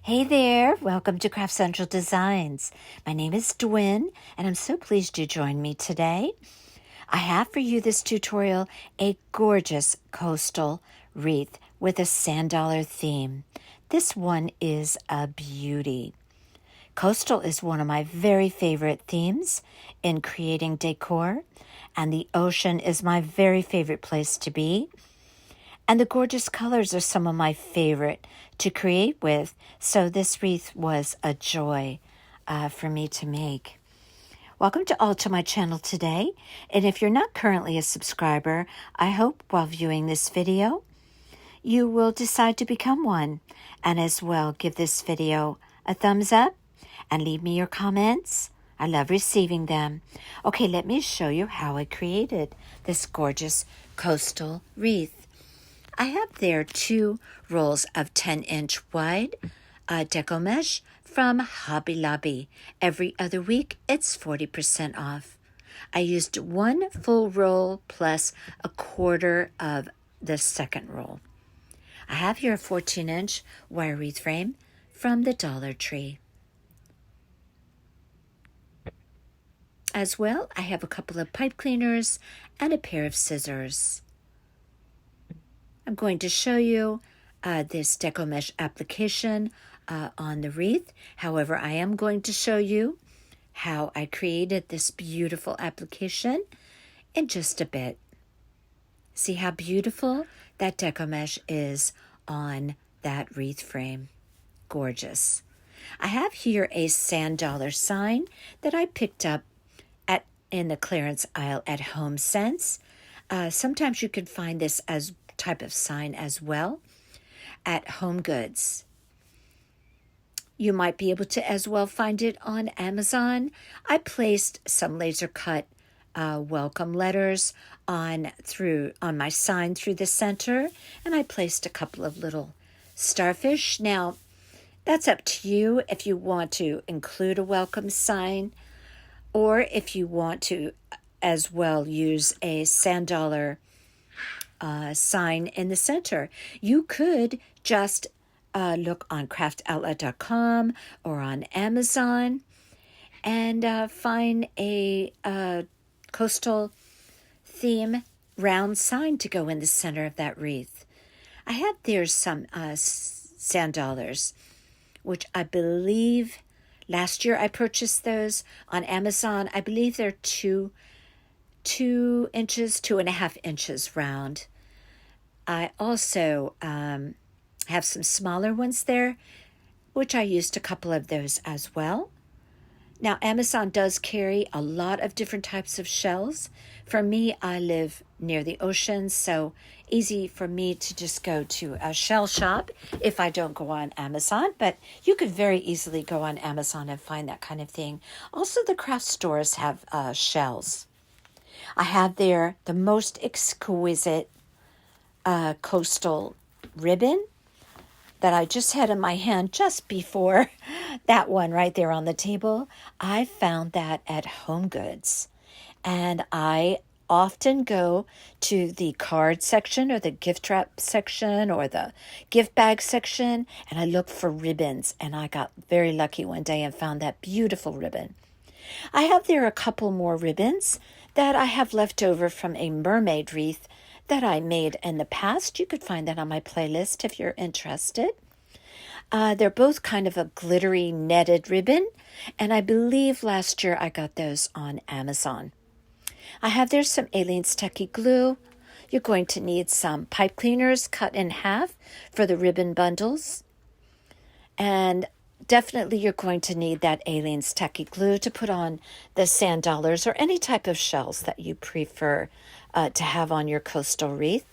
Hey there, welcome to Craft Central Designs. My name is Dwynn, and I'm so pleased you joined me today. I have for you this tutorial a gorgeous coastal wreath with a sand dollar theme. This one is a beauty. Coastal is one of my very favorite themes in creating decor, and the ocean is my very favorite place to be. And the gorgeous colors are some of my favorite to create with, so this wreath was a joy for me to make. Welcome to all to my channel today, and if you're not currently a subscriber, I hope while viewing this video, you will decide to become one, and as well give this video a thumbs up and leave me your comments. I love receiving them. Okay, let me show you how I created this gorgeous coastal wreath. I have there 2 rolls of 10-inch wide deco mesh from Hobby Lobby. Every other week, it's 40% off. I used 1 full roll plus a quarter of the second roll. I have here a 14-inch wire wreath frame from the Dollar Tree. As well, I have a couple of pipe cleaners and a pair of scissors. I'm going to show you this deco mesh application on the wreath. However, I am going to show you how I created this beautiful application in just a bit. See how beautiful that deco mesh is on that wreath frame. Gorgeous. I have here a sand dollar sign that I picked up in the clearance aisle at Home Sense. Sometimes you can find this as type of sign as well at Home Goods. You might be able to as well find it on Amazon. I placed some laser cut welcome letters on my sign through the center, and I placed a couple of little starfish. Now, that's up to you if you want to include a welcome sign, or if you want to as well use a sand dollar sign in the center. You could just look on craftoutlet.com or on Amazon and find a coastal theme round sign to go in the center of that wreath. I have there some sand dollars, which I believe last year I purchased those on Amazon. I believe they're 2 inches, 2.5 inches round. I also have some smaller ones there, which I used a couple of those as well. Now, Amazon does carry a lot of different types of shells. For me, I live near the ocean, so easy for me to just go to a shell shop if I don't go on Amazon. But you could very easily go on Amazon and find that kind of thing. Also, the craft stores have shells. I have there the most exquisite coastal ribbon that I just had in my hand just before that one right there on the table. I found that at Home Goods, and I often go to the card section or the gift wrap section or the gift bag section, and I look for ribbons, and I got very lucky one day and found that beautiful ribbon. I have there a couple more ribbons that I have left over from a mermaid wreath that I made in the past. You could find that on my playlist if you're interested. They're both kind of a glittery netted ribbon, and I believe last year I got those on Amazon. I have there some Aleene's Techie glue. You're going to need some pipe cleaners cut in half for the ribbon bundles. And definitely you're going to need that Aleene's Techie glue to put on the sand dollars or any type of shells that you prefer to have on your coastal wreath.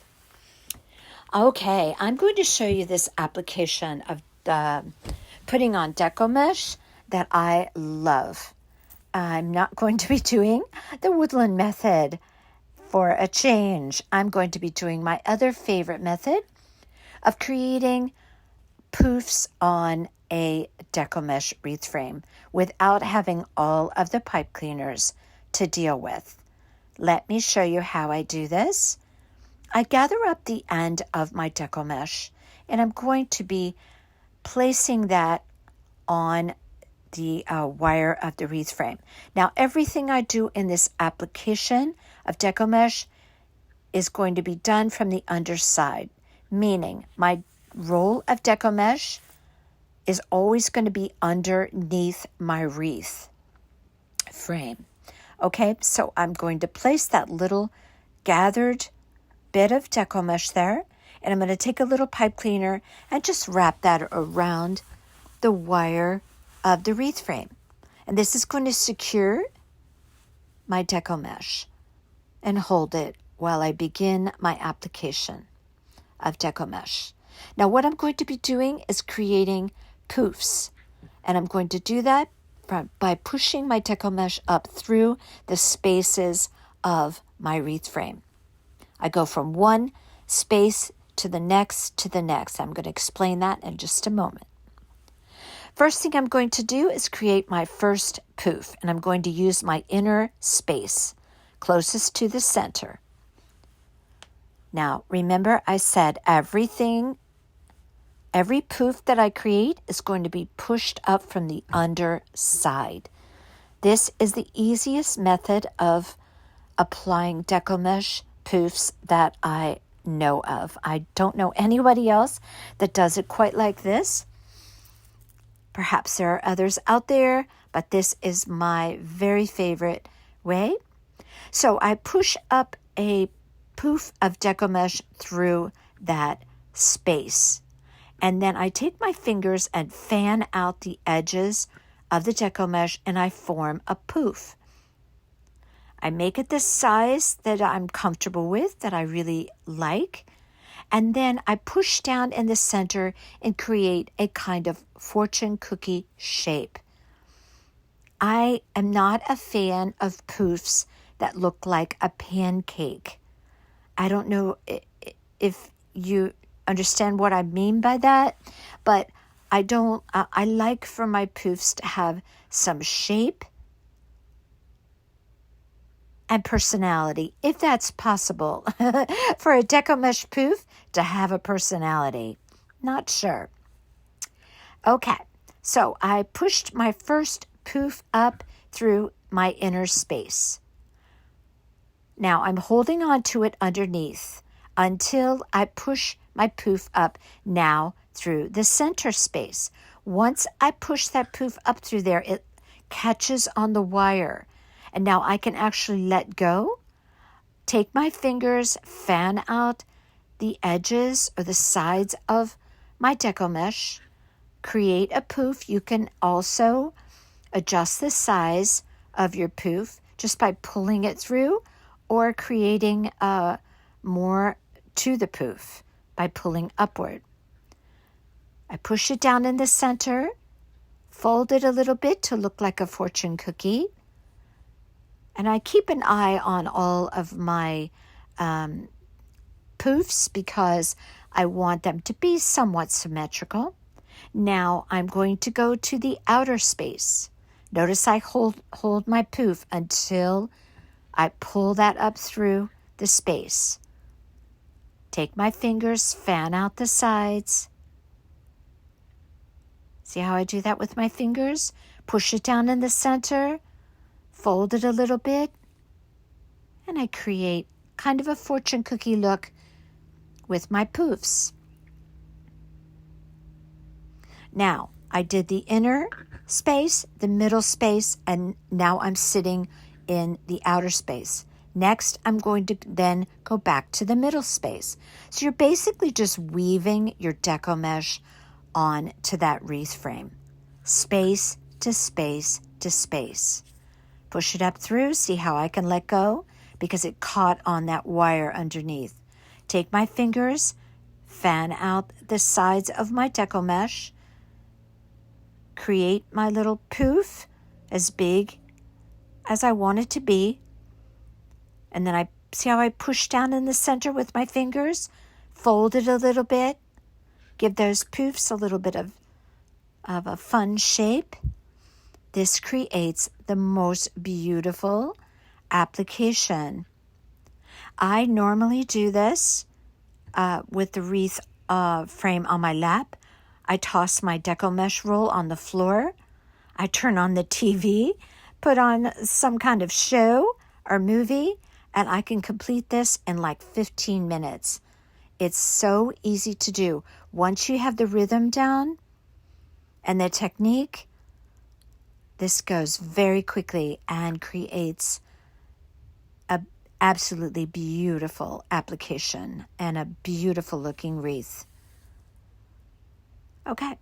Okay, I'm going to show you this application of putting on deco mesh that I love. I'm not going to be doing the woodland method for a change. I'm going to be doing my other favorite method of creating poofs on a deco mesh wreath frame without having all of the pipe cleaners to deal with. Let me show you how I do this. I gather up the end of my deco mesh, and I'm going to be placing that on the wire of the wreath frame. Now, everything I do in this application of Deco Mesh is going to be done from the underside, meaning my roll of Deco Mesh is always going to be underneath my wreath frame. Okay, so I'm going to place that little gathered bit of Deco Mesh there, and I'm going to take a little pipe cleaner and just wrap that around the wire of the wreath frame. And this is going to secure my Deco Mesh and hold it while I begin my application of Deco Mesh. Now what I'm going to be doing is creating poofs, and I'm going to do that by pushing my Deco Mesh up through the spaces of my wreath frame. I go from one space to the next to the next. I'm going to explain that in just a moment. First thing I'm going to do is create my first poof, and I'm going to use my inner space closest to the center. Now, remember I said every poof that I create is going to be pushed up from the underside. This is the easiest method of applying Deco Mesh poofs that I know of. I don't know anybody else that does it quite like this. Perhaps there are others out there, but this is my very favorite way. So I push up a poof of Deco Mesh through that space. And then I take my fingers and fan out the edges of the Deco Mesh, and I form a poof. I make it the size that I'm comfortable with, that I really like. And then I push down in the center and create a kind of fortune cookie shape. I am not a fan of poofs that look like a pancake. I don't know if you understand what I mean by that, but I like for my poofs to have some shape and personality, if that's possible, for a Deco Mesh poof to have a personality. Not sure. Okay, so I pushed my first poof up through my inner space. Now I'm holding on to it underneath until I push my poof up now through the center space. Once I push that poof up through there, it catches on the wire. And now I can actually let go, take my fingers, fan out the edges or the sides of my Deco Mesh, create a poof. You can also adjust the size of your poof just by pulling it through or creating more to the poof by pulling upward. I push it down in the center, fold it a little bit to look like a fortune cookie. And I keep an eye on all of my poofs because I want them to be somewhat symmetrical. Now I'm going to go to the outer space. Notice I hold my poof until I pull that up through the space. Take my fingers, fan out the sides. See how I do that with my fingers? Push it down in the center. Fold it a little bit, and I create kind of a fortune cookie look with my poofs. Now, I did the inner space, the middle space, and now I'm sitting in the outer space. Next, I'm going to then go back to the middle space. So you're basically just weaving your Deco Mesh onto that wreath frame, space to space to space. Push it up through, see how I can let go because it caught on that wire underneath. Take my fingers, fan out the sides of my Deco Mesh, create my little poof as big as I want it to be, and then I see how I push down in the center with my fingers, fold it a little bit, give those poofs a little bit of a fun shape. This creates the most beautiful application. I normally do this with the wreath frame on my lap. I toss my deco mesh roll on the floor. I turn on the TV, put on some kind of show or movie, and I can complete this in like 15 minutes. It's so easy to do. Once you have the rhythm down and the technique, this goes very quickly and creates a absolutely beautiful application and a beautiful looking wreath. Okay,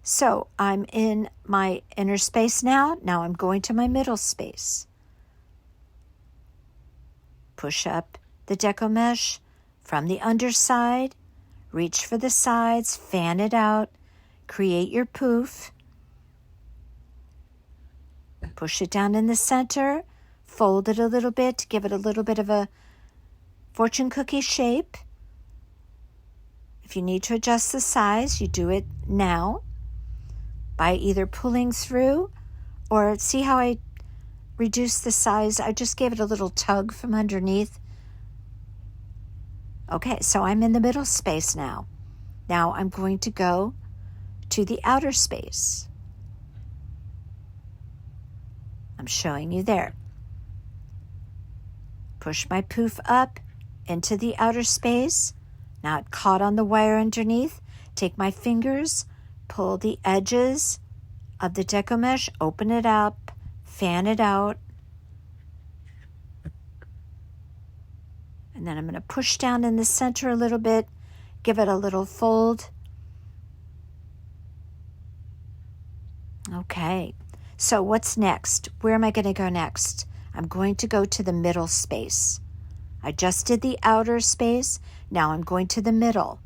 so I'm in my inner space now. Now I'm going to my middle space. Push up the deco mesh from the underside, reach for the sides, fan it out, create your poof, push it down in the center, fold it a little bit, give it a little bit of a fortune cookie shape. If you need to adjust the size, you do it now by either pulling through or see how I reduce the size. I just gave it a little tug from underneath. Okay, so I'm in the middle space now. Now I'm going to go to the outer space. I'm showing you there. Push my poof up into the outer space. Now it caught on the wire underneath. Take my fingers, pull the edges of the deco mesh, open it up, fan it out. And then I'm going to push down in the center a little bit, give it a little fold. Okay, so what's next? Where am I going to go next? I'm going to go to the middle space. I just did the outer space. Now I'm going to the middle.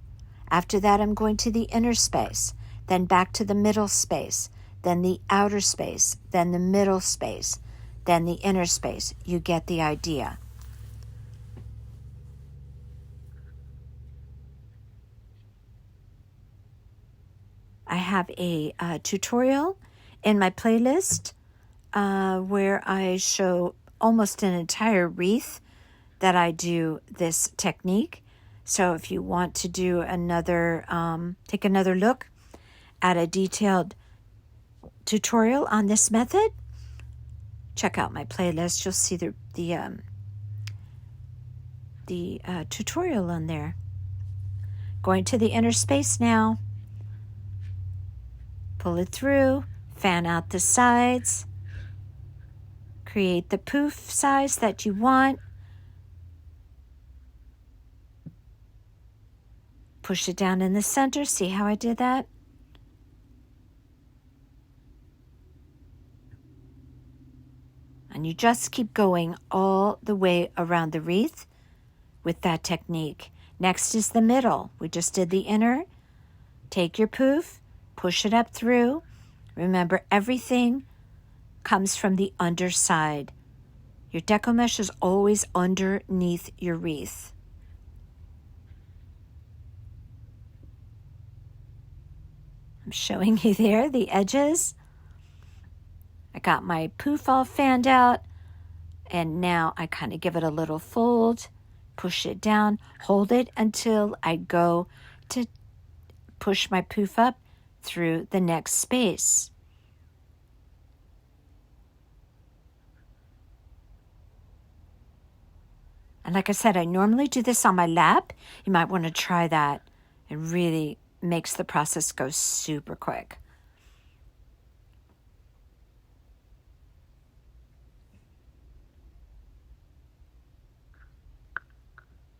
After that, I'm going to the inner space, then back to the middle space, then the outer space, then the middle space, then the inner space. You get the idea. I have a tutorial in my playlist where I show almost an entire wreath that I do this technique. So if you want to do another, take another look at a detailed tutorial on this method, check out my playlist. You'll see the tutorial on there. Going to the inner space now. Pull it through, fan out the sides, create the poof size that you want. Push it down in the center. See how I did that? And you just keep going all the way around the wreath with that technique. Next is the middle. We just did the inner. Take your poof, push it up through. Remember, everything comes from the underside. Your deco mesh is always underneath your wreath. I'm showing you there the edges. I got my poof all fanned out, and now I kind of give it a little fold, push it down, hold it until I go to push my poof up through the next space. And like I said, I normally do this on my lap. You might want to try that. It really makes the process go super quick.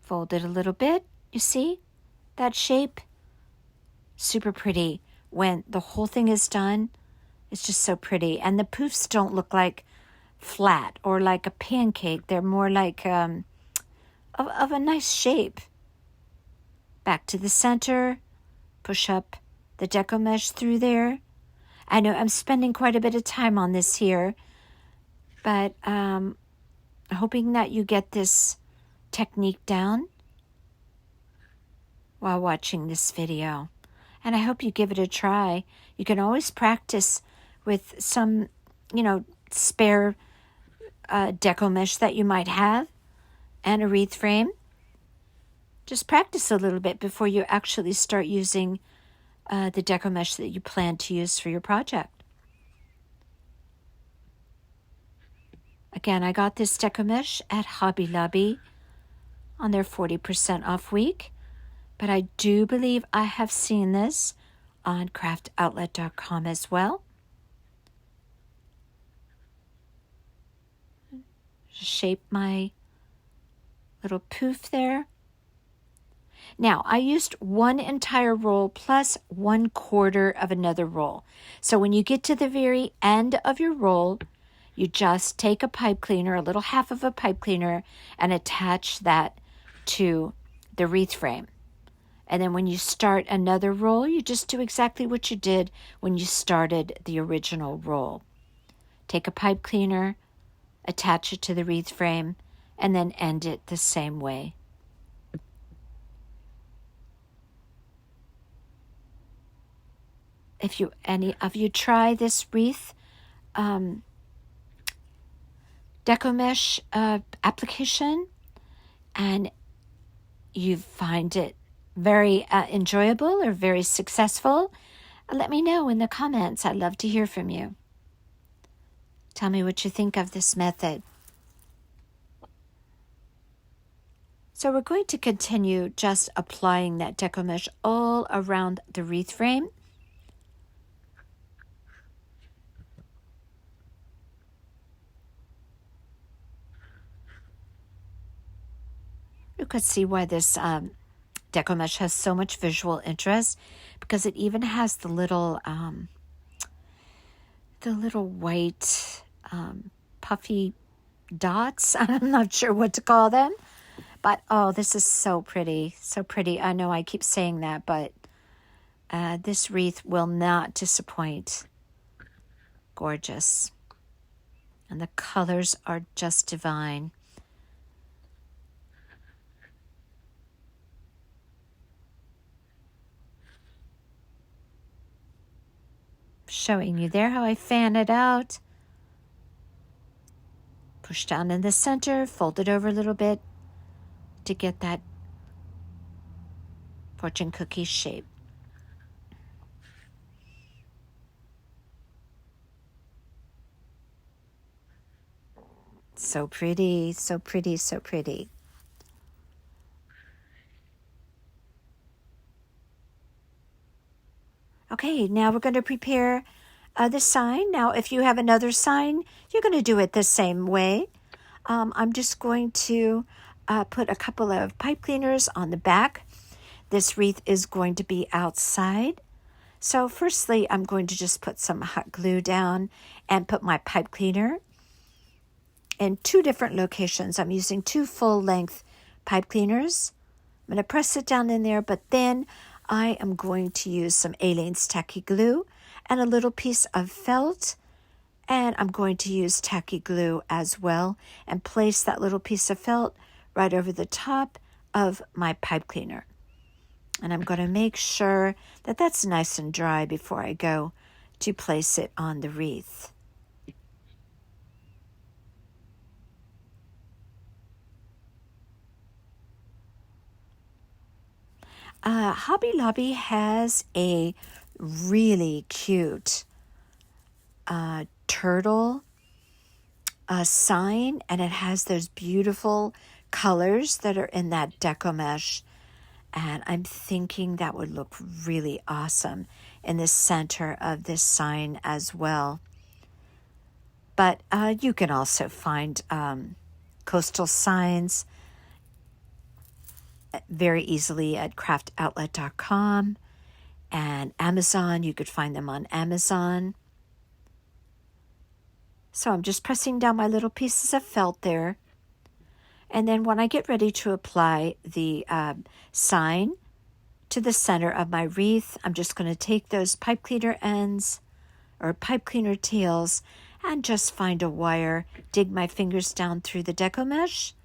Fold it a little bit. You see that shape? Super pretty. When the whole thing is done, it's just so pretty. And the poofs don't look like flat or like a pancake. They're more like of a nice shape. Back to the center. Push up the deco mesh through there. I know I'm spending quite a bit of time on this here, but hoping that you get this technique down while watching this video. And I hope you give it a try. You can always practice with some, spare deco mesh that you might have and a wreath frame. Just practice a little bit before you actually start using the deco mesh that you plan to use for your project. Again, I got this deco mesh at Hobby Lobby on their 40% off week, but I do believe I have seen this on craftoutlet.com as well. Shape my little poof there. Now, I used one entire roll plus 1/4 of another roll. So when you get to the very end of your roll, you just take a pipe cleaner, a little half of a pipe cleaner, and attach that to the wreath frame. And then when you start another roll, you just do exactly what you did when you started the original roll. Take a pipe cleaner, attach it to the wreath frame, and then end it the same way. If any of you try this wreath deco mesh application and you find it very enjoyable or very successful, let me know in the comments. I'd love to hear from you. Tell me what you think of this method. So we're going to continue just applying that deco mesh all around the wreath frame. You could see why this deco mesh has so much visual interest, because it even has the little white puffy dots. I'm not sure what to call them, but oh, this is so pretty, so pretty. I know I keep saying that, but this wreath will not disappoint. Gorgeous, and the colors are just divine. Showing you there how I fan it out. Push down in the center, fold it over a little bit to get that fortune cookie shape. So pretty, so pretty, so pretty. Okay, now we're going to prepare the sign. Now, if you have another sign, you're going to do it the same way. I'm just going to put a couple of pipe cleaners on the back. This wreath is going to be outside. So firstly, I'm going to just put some hot glue down and put my pipe cleaner in 2 different locations. I'm using 2 full-length pipe cleaners. I'm going to press it down in there, but then I am going to use some Aleene's tacky glue and a little piece of felt, and I'm going to use tacky glue as well and place that little piece of felt right over the top of my pipe cleaner. And I'm going to make sure that that's nice and dry before I go to place it on the wreath. Hobby Lobby has a really cute turtle sign, and it has those beautiful colors that are in that deco mesh, and I'm thinking that would look really awesome in the center of this sign as well. But you can also find coastal signs very easily at craftoutlet.com and Amazon. You could find them on Amazon. So I'm just pressing down my little pieces of felt there. And then when I get ready to apply the sign to the center of my wreath, I'm just going to take those pipe cleaner ends or pipe cleaner tails and just find a wire, dig my fingers down through the deco mesh,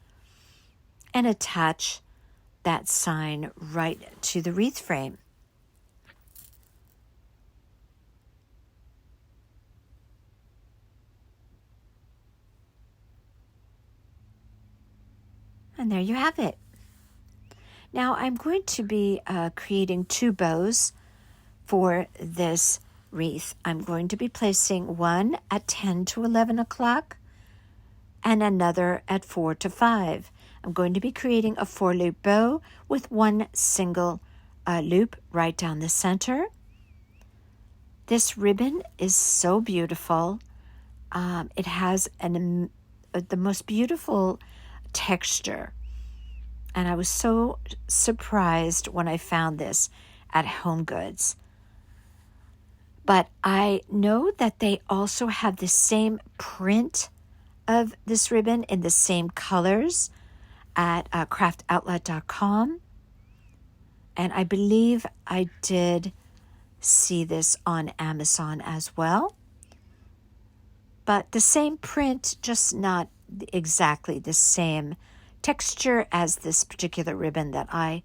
and attach that sign right to the wreath frame. And there you have it. Now I'm going to be creating 2 bows for this wreath. I'm going to be placing one at 10 to 11 o'clock and another at 4 to 5. I'm going to be creating a 4-loop bow with one single loop right down the center. This ribbon is so beautiful. It has the most beautiful texture. And I was so surprised when I found this at Home Goods. But I know that they also have the same print of this ribbon in the same colors at craftoutlet.com. And I believe I did see this on Amazon as well. But the same print, just not exactly the same texture as this particular ribbon that I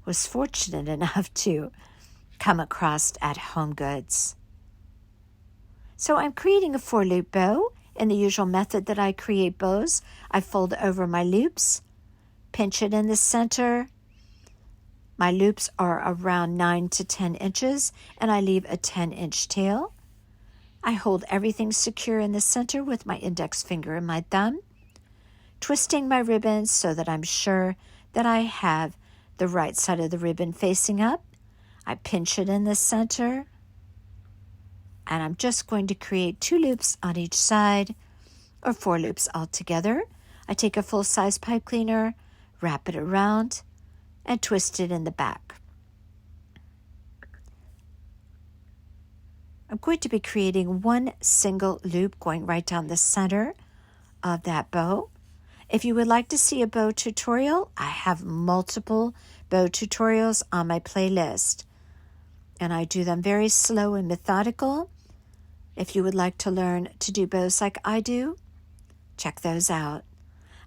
was fortunate enough to come across at Home Goods. So I'm creating a 4-loop bow in the usual method that I create bows. I fold over my loops, pinch it in the center. My loops are around 9 to 10 inches, and I leave a 10-inch tail. I hold everything secure in the center with my index finger and my thumb, twisting my ribbon so that I'm sure that I have the right side of the ribbon facing up. I pinch it in the center, and I'm just going to create 2 loops on each side, or 4 loops altogether. I take a full-size pipe cleaner, wrap it around, and twist it in the back. I'm going to be creating one single loop going right down the center of that bow. If you would like to see a bow tutorial, I have multiple bow tutorials on my playlist, and I do them very slow and methodical. If you would like to learn to do bows like I do, check those out.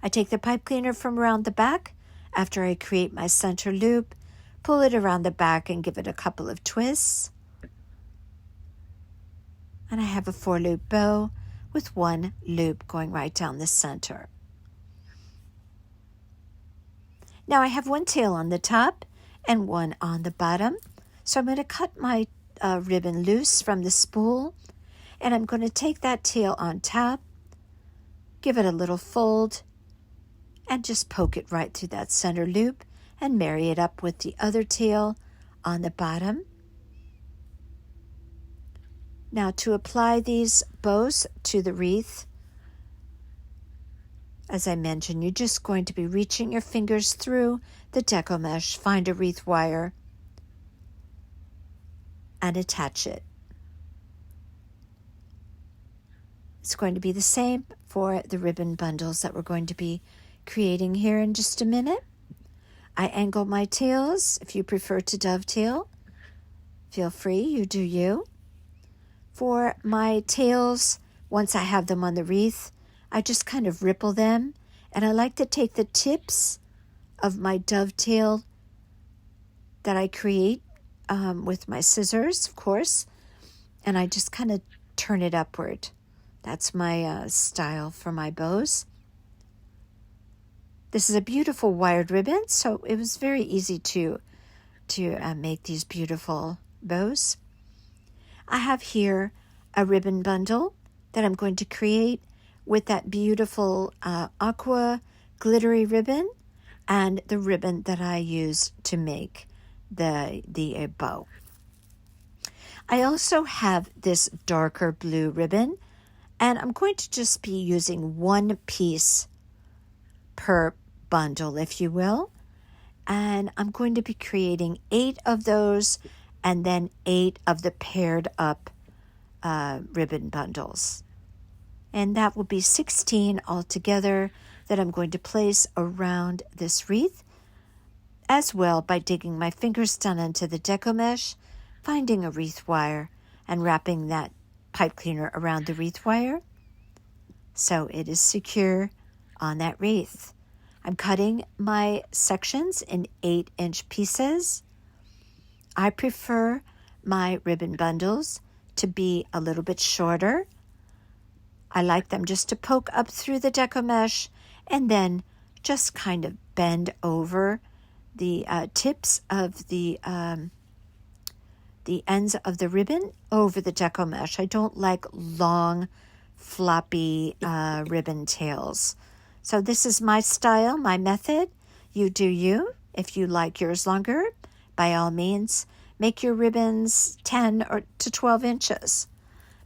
I take the pipe cleaner from around the back after I create my center loop, pull it around the back and give it a couple of twists. And I have a 4-loop bow with 1 loop going right down the center. Now I have 1 tail on the top and 1 on the bottom. So I'm going to cut my ribbon loose from the spool, and I'm going to take that tail on top, give it a little fold, and just poke it right through that center loop and marry it up with the other tail on the bottom. Now to apply these bows to the wreath, as I mentioned, you're just going to be reaching your fingers through the deco mesh, find a wreath wire, and attach it. It's going to be the same for the ribbon bundles that we're going to be creating here in just a minute. I angle my tails. If you prefer to dovetail, feel free, you do you. For my tails, once I have them on the wreath, I just kind of ripple them, and I like to take the tips of my dovetail that I create with my scissors, of course, and I just kind of turn it upward. That's my style for my bows. This is a beautiful wired ribbon, so it was very easy to make these beautiful bows. I have here a ribbon bundle that I'm going to create with that beautiful aqua glittery ribbon and the ribbon that I use to make the bow. I also have this darker blue ribbon, and I'm going to just be using 1 piece per bundle, if you will. And I'm going to be creating 8 of those and then 8 of the paired up ribbon bundles. And that will be 16 altogether that I'm going to place around this wreath, as well by digging my fingers down into the deco mesh, finding a wreath wire, and wrapping that pipe cleaner around the wreath wire so it is secure on that wreath. I'm cutting my sections in 8-inch pieces. I prefer my ribbon bundles to be a little bit shorter. I like them just to poke up through the deco mesh and then just kind of bend over the tips of the the ends of the ribbon over the deco mesh. I don't like long, floppy ribbon tails. So this is my style, my method. You do you. If you like yours longer, by all means, make your ribbons 10 or to 12 inches.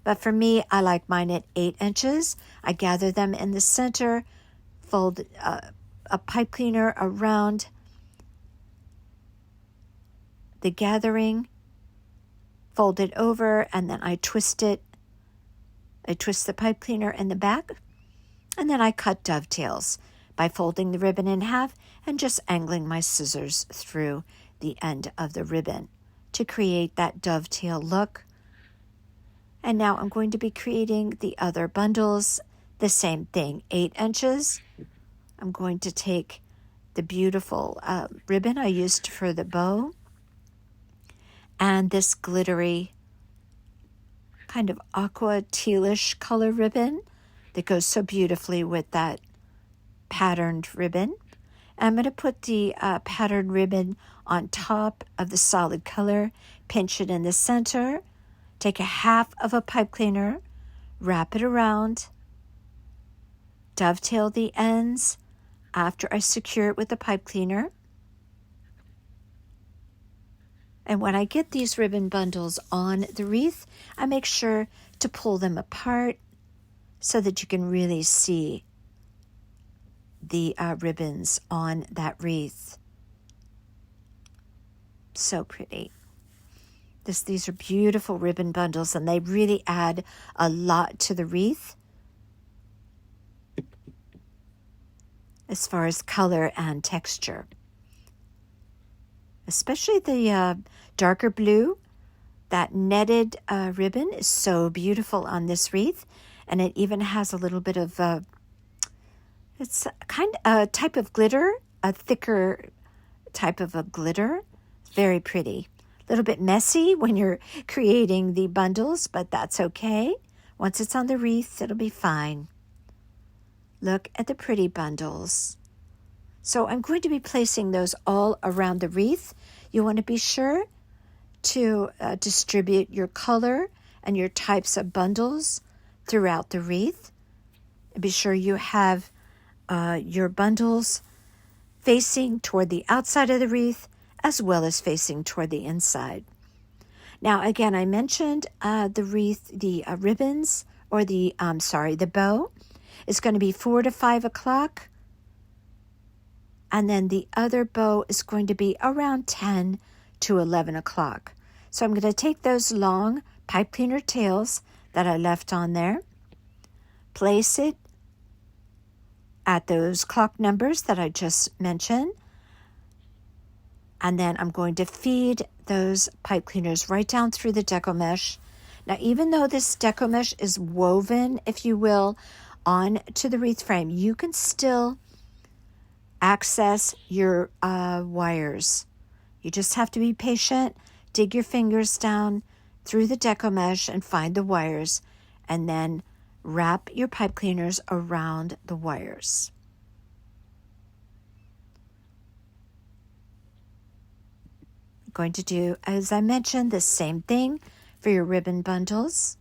But for me, I like mine at 8 inches. I gather them in the center, fold a pipe cleaner around the gathering, fold it over, and then I twist it. I twist the pipe cleaner in the back, and then I cut dovetails by folding the ribbon in half and just angling my scissors through the end of the ribbon to create that dovetail look. And now I'm going to be creating the other bundles, the same thing, 8 inches. I'm going to take the beautiful ribbon I used for the bow and this glittery kind of aqua tealish color ribbon that goes so beautifully with that patterned ribbon. I'm going to put the patterned ribbon on top of the solid color, pinch it in the center, take a half of a pipe cleaner, wrap it around, dovetail the ends after I secure it with the pipe cleaner. And when I get these ribbon bundles on the wreath, I make sure to pull them apart so that you can really see the ribbons on that wreath. So pretty. These are beautiful ribbon bundles, and they really add a lot to the wreath as far as color and texture. Especially the darker blue. That netted ribbon is so beautiful on this wreath, and it even has a little bit of it's kind of a type of glitter, a thicker type of a glitter. It's very pretty. A little bit messy when you're creating the bundles, but that's okay. Once it's on the wreath, it'll be fine. Look at the pretty bundles. So I'm going to be placing those all around the wreath. You want to be sure to distribute your color and your types of bundles throughout the wreath. Be sure you have your bundles facing toward the outside of the wreath as well as facing toward the inside. Now, again, I mentioned the wreath, the ribbons, or the bow is going to be 4 to 5 o'clock. And then the other bow is going to be around 10 to 11 o'clock. So I'm going to take those long pipe cleaner tails that I left on there, place it at those clock numbers that I just mentioned, and then I'm going to feed those pipe cleaners right down through the deco mesh. Now, even though this deco mesh is woven, if you will, onto the wreath frame, you can still access your wires. You just have to be patient, dig your fingers down through the deco mesh and find the wires, and then wrap your pipe cleaners around the wires. I'm going to do, as I mentioned, the same thing for your ribbon bundles.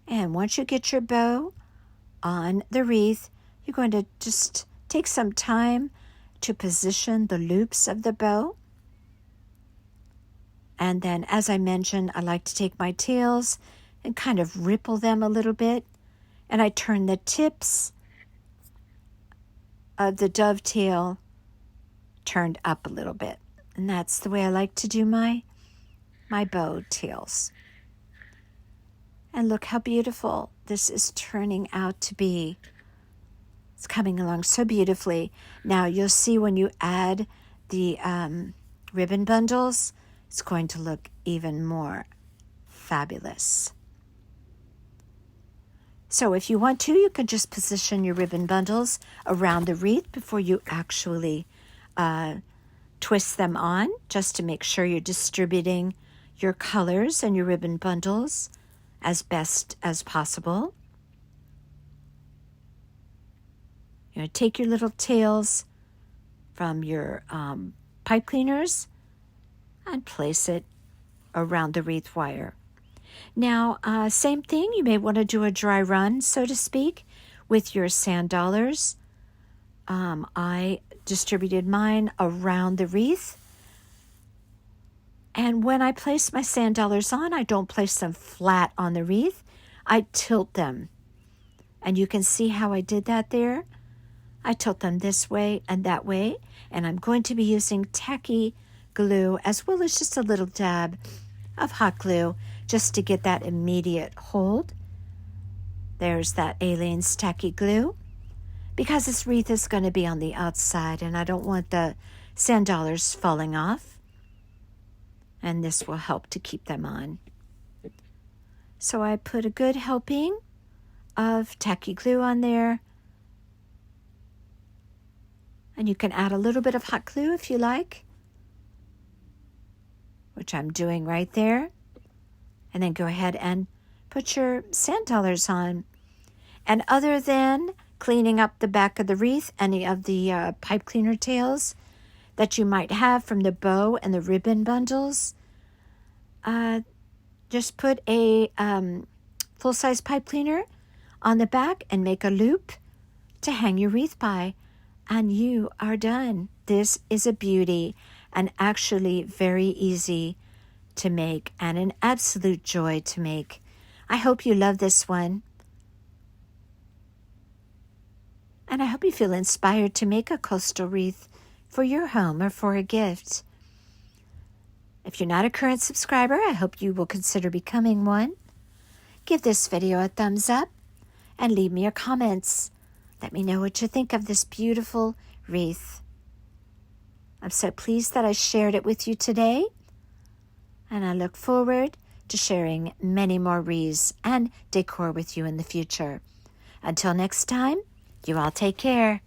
And once you get your bow on the wreath, you're going to just take some time to position the loops of the bow. And then, as I mentioned, I like to take my tails and kind of ripple them a little bit. And I turn the tips of the dovetail turned up a little bit. And that's the way I like to do my bow tails. And look how beautiful this is turning out to be. It's coming along so beautifully. Now you'll see when you add the ribbon bundles, it's going to look even more fabulous. So if you want to, you can just position your ribbon bundles around the wreath before you actually twist them on, just to make sure you're distributing your colors and your ribbon bundles as best as possible. You're going to take your little tails from your pipe cleaners and place it around the wreath wire. Now, same thing, you may want to do a dry run, so to speak, with your sand dollars. I distributed mine around the wreath. And when I place my sand dollars on, I don't place them flat on the wreath. I tilt them. And you can see how I did that there. I tilt them this way and that way. And I'm going to be using tacky glue as well as just a little dab of hot glue just to get that immediate hold. There's that Aleene's tacky glue. Because this wreath is going to be on the outside and I don't want the sand dollars falling off. And this will help to keep them on. So I put a good helping of tacky glue on there. And you can add a little bit of hot glue if you like, which I'm doing right there. And then go ahead and put your sand dollars on. And other than cleaning up the back of the wreath, any of the pipe cleaner tails that you might have from the bow and the ribbon bundles, just put a full-size pipe cleaner on the back and make a loop to hang your wreath by, and you are done. This is a beauty and actually very easy to make and an absolute joy to make. I hope you love this one. And I hope you feel inspired to make a coastal wreath for your home or for a gift. If you're not a current subscriber, I hope you will consider becoming one. Give this video a thumbs up and leave me your comments. Let me know what you think of this beautiful wreath. I'm so pleased that I shared it with you today, and I look forward to sharing many more wreaths and decor with you in the future. Until next time, you all take care.